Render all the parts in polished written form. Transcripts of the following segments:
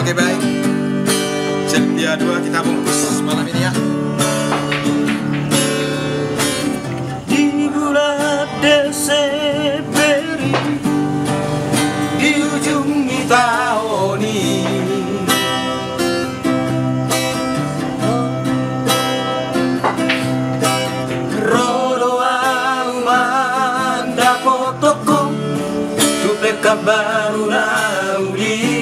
Oke baik, Serbia 2 kita bungkus malam ini ya. Di bulan Desember di ujung tahun ini, rodo amanda potoko tupe kabaru nauli.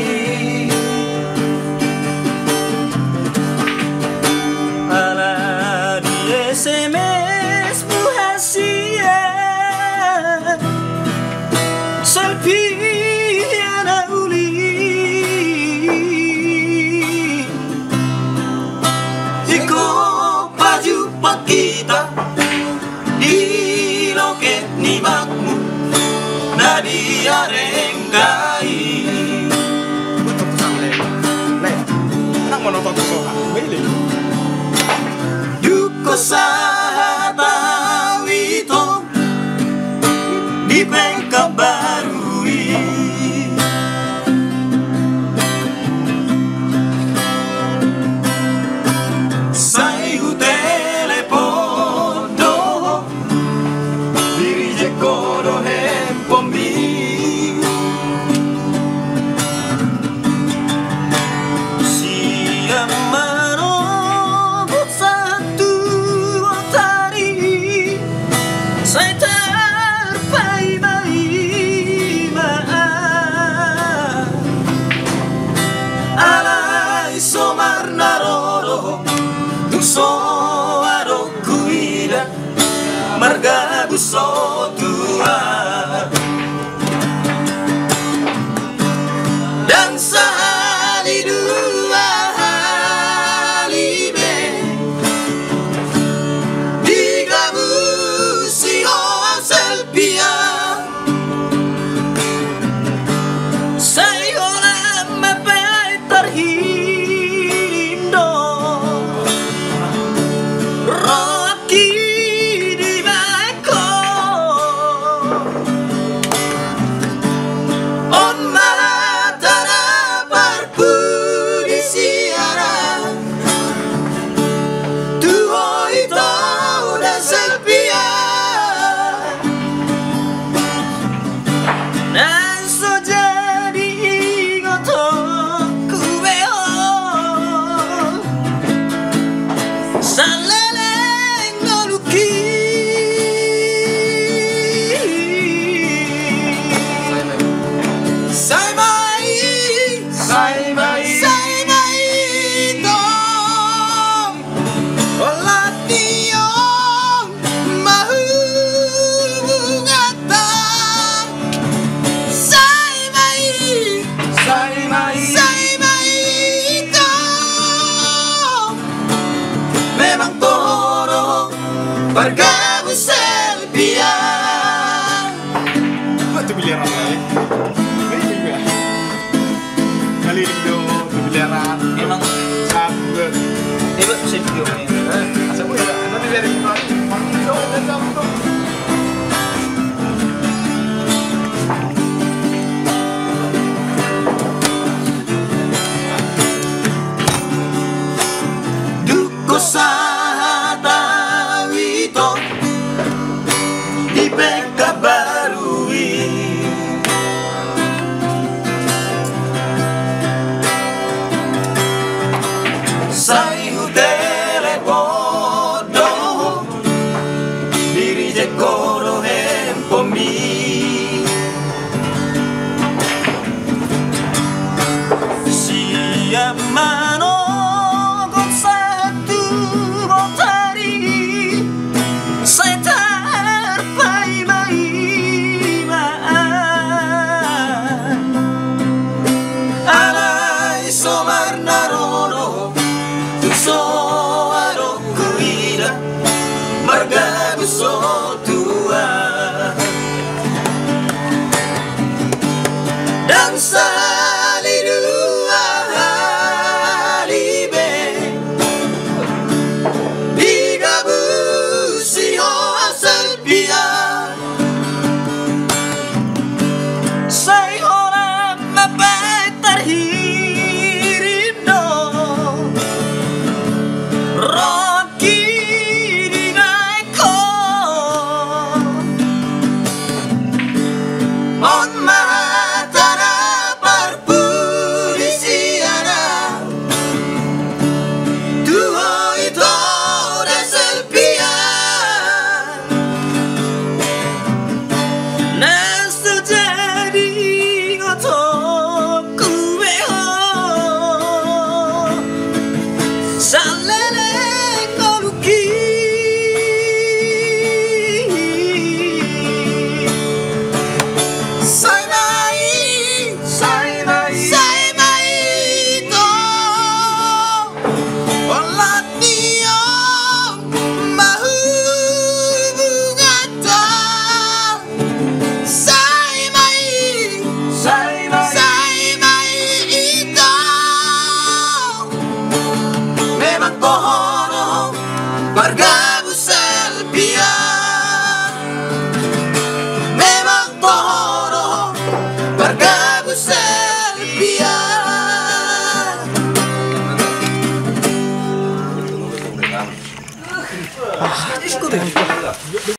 SMS muhasia salpiana uli iko baju kita di loket ni makmu nadia rengkai Untuk sampai, nih, enak menonton soal, milih. Duko sahawito di Pengkabarui, saiu telepono dirige kono hempomi, siamano saya terbaik-baik alai somarna roro so arokuida marga buso tua dan sehari dua halibe digabusi Serbia saya orang mapai terhindo roki di bako on malatara parpu di siara tuho itu udah Serbia. Dan so jadi gotoku beo saleleng noluki sai mai dong olatio mahungata memang toro warga Serbia. Itu miliaran lagi. Ini juga. Kali ini dong, miliaran. Emang Sampai. hebat bisa video ini. Asal gue ya, nanti biar kita dan sampai. Duko sahawito di Pengkabarui, saiu telepono dirige kono hempomi, siamano saya terbaik-baik bangsa